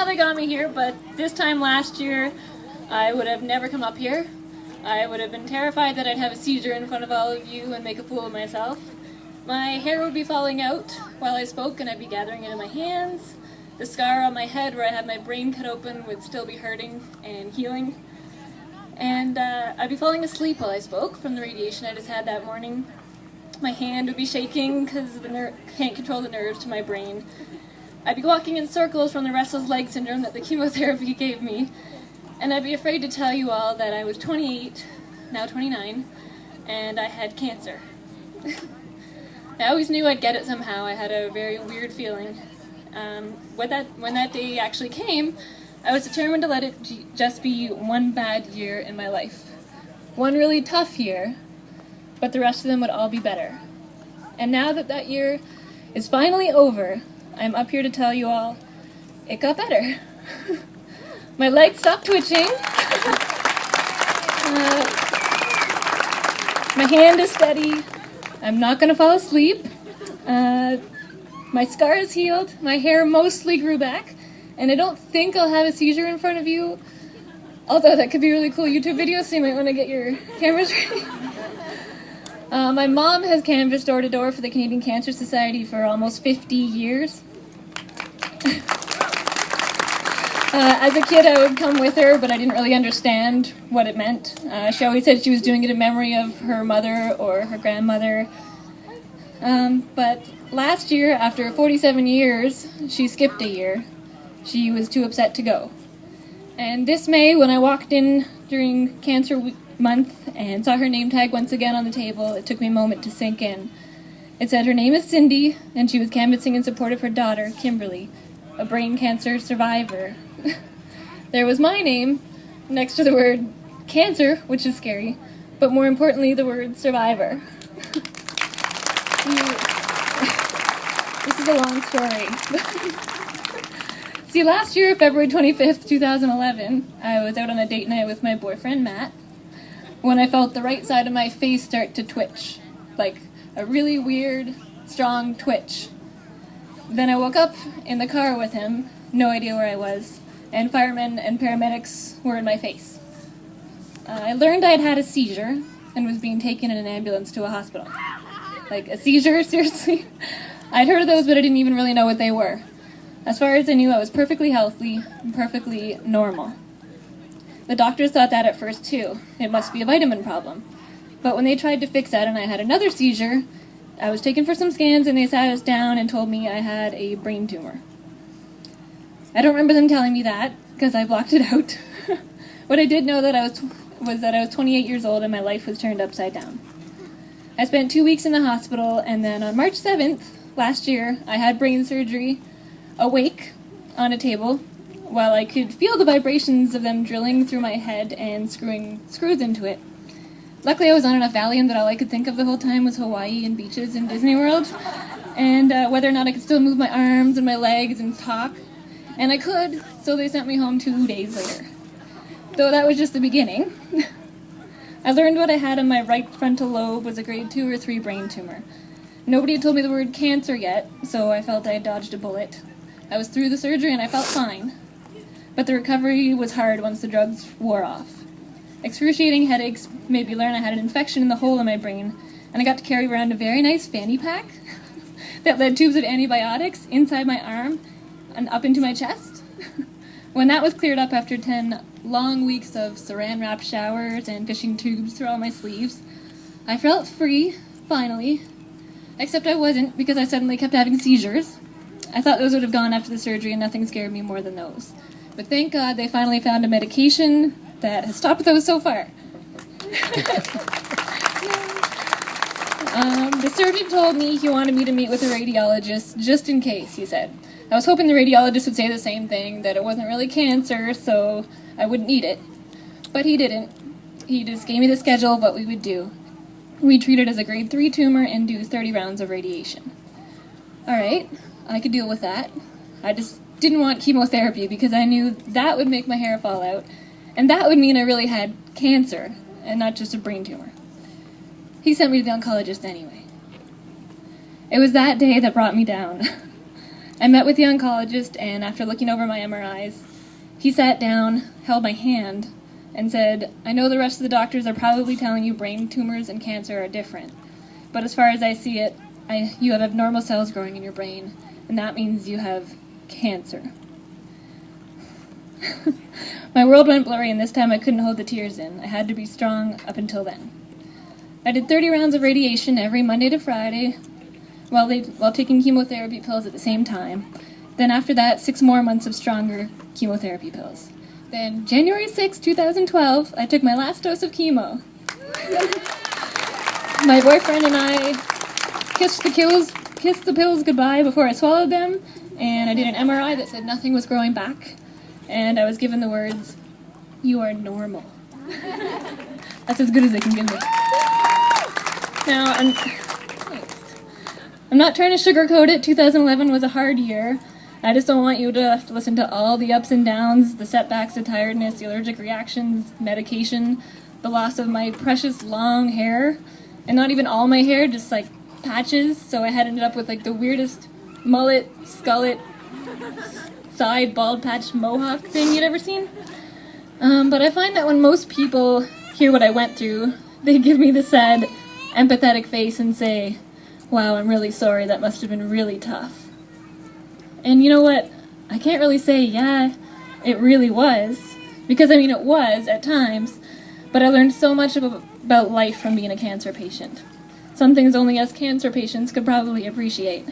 how they got me here, but this time last year, I would have never come up here. I would have been terrified that I'd have a seizure in front of all of you and make a fool of myself. My hair would be falling out while I spoke and I'd be gathering it in my hands. The scar on my head where I had my brain cut open would still be hurting and healing. And I'd be falling asleep while I spoke from the radiation I just had that morning. My hand would be shaking because can't control the nerves to my brain. I'd be walking in circles from the restless leg syndrome that the chemotherapy gave me. And I'd be afraid to tell you all that I was 28, now 29, and I had cancer. I always knew I'd get it somehow. I had a very weird feeling. When that day actually came, I was determined to let it just be one bad year in my life. One really tough year, but the rest of them would all be better. And now that that year is finally over, I'm up here to tell you all, it got better. My legs stopped twitching. My hand is steady. I'm not going to fall asleep. My scar is healed. My hair mostly grew back. And I don't think I'll have a seizure in front of you. Although that could be a really cool YouTube video, so you might want to get your cameras ready. My mom has canvassed door to door for the Canadian Cancer Society for almost 50 years. As a kid, I would come with her, but I didn't really understand what it meant. She always said she was doing it in memory of her mother or her grandmother. But last year, after 47 years, she skipped a year. She was too upset to go. And this May, when I walked in during Cancer Month and saw her name tag once again on the table, it took me a moment to sink in. It said her name is Cindy, and she was canvassing in support of her daughter, Kimberly, a brain cancer survivor. There was my name next to the word cancer, which is scary, but more importantly, the word survivor. This is a long story. See, last year, February 25th, 2011, I was out on a date night with my boyfriend, Matt, when I felt the right side of my face start to twitch, like a really weird, strong twitch. Then I woke up in the car with him, no idea where I was, and firemen and paramedics were in my face. I learned I'd had a seizure and was being taken in an ambulance to a hospital. Like, a seizure? Seriously? I'd heard of those, but I didn't even really know what they were. As far as I knew, I was perfectly healthy and perfectly normal. The doctors thought that at first, too. It must be a vitamin problem. But when they tried to fix that and I had another seizure, I was taken for some scans and they sat us down and told me I had a brain tumor. I don't remember them telling me that, because I blocked it out. What I did know was that I was 28 years old and my life was turned upside down. I spent 2 weeks in the hospital, and then on March 7th, last year, I had brain surgery, awake, on a table, while I could feel the vibrations of them drilling through my head and screwing screws into it. Luckily, I was on enough Valium that all I could think of the whole time was Hawaii and beaches and Disney World, and whether or not I could still move my arms and my legs and talk. And I could, so they sent me home 2 days later. Though that was just the beginning. I learned what I had in my right frontal lobe was a grade 2 or 3 brain tumor. Nobody had told me the word cancer yet, so I felt I had dodged a bullet. I was through the surgery and I felt fine. But the recovery was hard once the drugs wore off. Excruciating headaches made me learn I had an infection in the hole in my brain, and I got to carry around a very nice fanny pack that led tubes of antibiotics inside my arm and up into my chest. When that was cleared up after 10 long weeks of saran-wrapped showers and fishing tubes through all my sleeves, I felt free, finally. Except I wasn't, because I suddenly kept having seizures. I thought those would have gone after the surgery, and nothing scared me more than those. But thank God they finally found a medication that has stopped those so far. The surgeon told me he wanted me to meet with a radiologist just in case, he said. I was hoping the radiologist would say the same thing, that it wasn't really cancer, so I wouldn't need it. But he didn't. He just gave me the schedule of what we would do. We'd treat it as a grade 3 tumor and do 30 rounds of radiation. Alright, I could deal with that. I just didn't want chemotherapy because I knew that would make my hair fall out, and that would mean I really had cancer, and not just a brain tumor. He sent me to the oncologist anyway. It was that day that brought me down. I met with the oncologist, and after looking over my MRIs, he sat down, held my hand, and said, "I know the rest of the doctors are probably telling you brain tumors and cancer are different, but as far as I see it, you have abnormal cells growing in your brain, and that means you have cancer." My world went blurry, and this time I couldn't hold the tears in. I had to be strong up until then. I did 30 rounds of radiation every Monday to Friday while taking chemotherapy pills at the same time. Then after that, 6 more months of stronger chemotherapy pills. Then January 6, 2012, I took my last dose of chemo. My boyfriend and I kissed the pills goodbye before I swallowed them, and I did an MRI that said nothing was growing back, and I was given the words, "You are normal." That's as good as they can give me. Now, I'm not trying to sugarcoat it. 2011 was a hard year. I just don't want you to have to listen to all the ups and downs, the setbacks, the tiredness, the allergic reactions, medication, the loss of my precious long hair, and not even all my hair, just like patches, so I had ended up with like the weirdest mullet, skullet, side bald patch mohawk thing you'd ever seen. But I find that when most people hear what I went through, they give me the sad, empathetic face and say, "Wow, I'm really sorry, that must have been really tough." And you know what? I can't really say, yeah, it really was, because I mean it was at times, but I learned so much about life from being a cancer patient. Some things only us cancer patients could probably appreciate.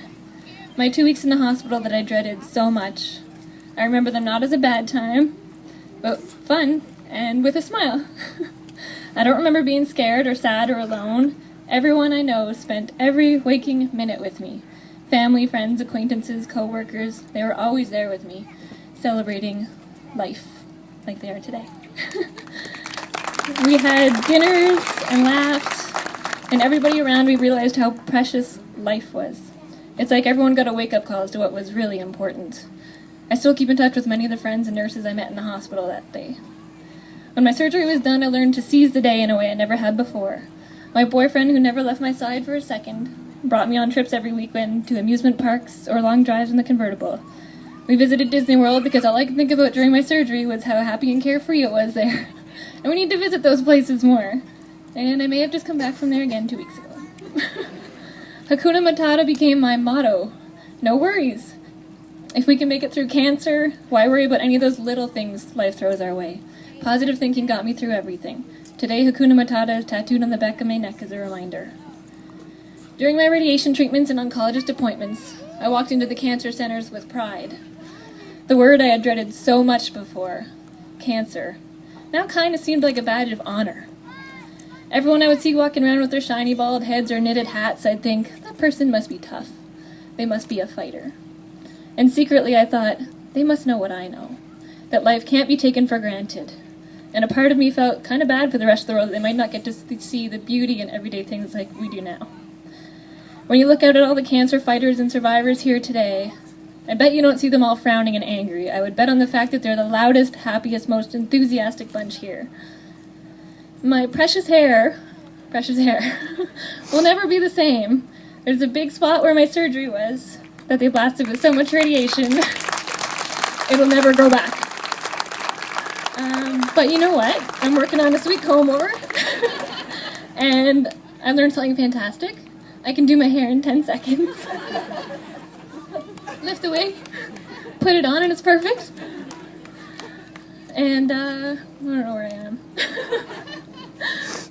My 2 weeks in the hospital that I dreaded so much, I remember them not as a bad time, but fun, and with a smile. I don't remember being scared or sad or alone. Everyone I know spent every waking minute with me. Family, friends, acquaintances, co-workers, they were always there with me, celebrating life like they are today. We had dinners and laughed, and everybody around me realized how precious life was. It's like everyone got a wake-up call as to what was really important. I still keep in touch with many of the friends and nurses I met in the hospital that day. When my surgery was done, I learned to seize the day in a way I never had before. My boyfriend, who never left my side for a second, brought me on trips every weekend to amusement parks or long drives in the convertible. We visited Disney World because all I could think about during my surgery was how happy and carefree it was there. And we need to visit those places more. And I may have just come back from there again 2 weeks ago. Hakuna Matata became my motto. No worries. If we can make it through cancer, why worry about any of those little things life throws our way? Positive thinking got me through everything. Today, Hakuna Matata is tattooed on the back of my neck as a reminder. During my radiation treatments and oncologist appointments, I walked into the cancer centers with pride. The word I had dreaded so much before, cancer, now kind of seemed like a badge of honor. Everyone I would see walking around with their shiny bald heads or knitted hats, I'd think, that person must be tough. They must be a fighter. And secretly I thought, they must know what I know, that life can't be taken for granted. And a part of me felt kind of bad for the rest of the world that they might not get to see the beauty in everyday things like we do now. When you look out at all the cancer fighters and survivors here today, I bet you don't see them all frowning and angry. I would bet on the fact that they're the loudest, happiest, most enthusiastic bunch here. My precious hair, will never be the same. There's a big spot where my surgery was that they blasted with so much radiation, it'll never grow back. But you know what? I'm working on a sweet comb over, and I learned something fantastic. I can do my hair in 10 seconds. Lift the wig, put it on, and it's perfect. And, I don't know where I am.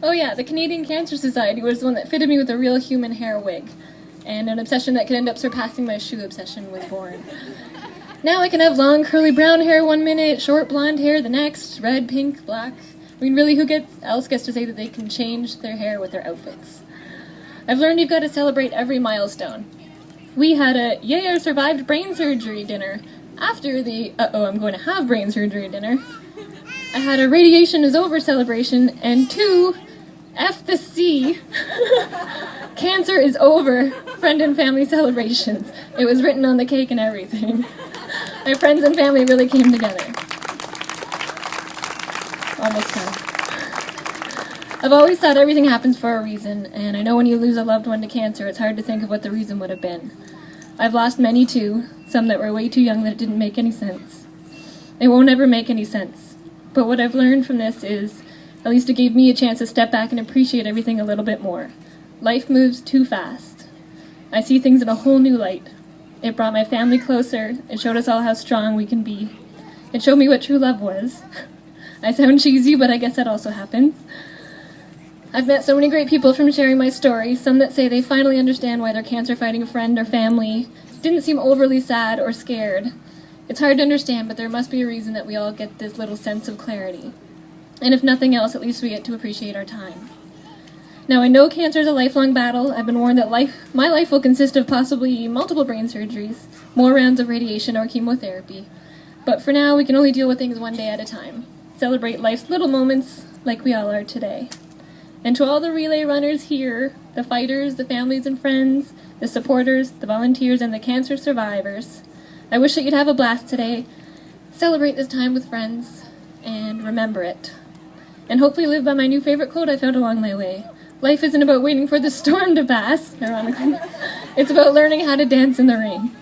Oh yeah, the Canadian Cancer Society was the one that fitted me with a real human hair wig, and an obsession that could end up surpassing my shoe obsession was born. Now I can have long curly brown hair 1 minute, short blonde hair the next, red, pink, black. I mean, really, who else gets to say that they can change their hair with their outfits? I've learned you've got to celebrate every milestone. We had a "yay, I survived brain surgery" dinner. After the "uh-oh, I'm going to have brain surgery" dinner, I had a radiation is over celebration, and 2, F the C, cancer is over friend and family celebrations. It was written on the cake and everything. My friends and family really came together. Almost done. I've always thought everything happens for a reason, and I know when you lose a loved one to cancer, it's hard to think of what the reason would have been. I've lost many too, some that were way too young that it didn't make any sense. It won't ever make any sense. But what I've learned from this is, at least it gave me a chance to step back and appreciate everything a little bit more. Life moves too fast. I see things in a whole new light. It brought my family closer. It showed us all how strong we can be. It showed me what true love was. I sound cheesy, but I guess that also happens. I've met so many great people from sharing my story, some that say they finally understand why their cancer-fighting friend or family didn't seem overly sad or scared. It's hard to understand, but there must be a reason that we all get this little sense of clarity. And if nothing else, at least we get to appreciate our time. Now, I know cancer is a lifelong battle. I've been warned that my life will consist of possibly multiple brain surgeries, more rounds of radiation or chemotherapy. But for now, we can only deal with things one day at a time. Celebrate life's little moments like we all are today. And to all the relay runners here, the fighters, the families and friends, the supporters, the volunteers, and the cancer survivors, I wish that you'd have a blast today. Celebrate this time with friends, and remember it. And hopefully live by my new favorite quote I found along my way. Life isn't about waiting for the storm to pass, ironically. It's about learning how to dance in the rain.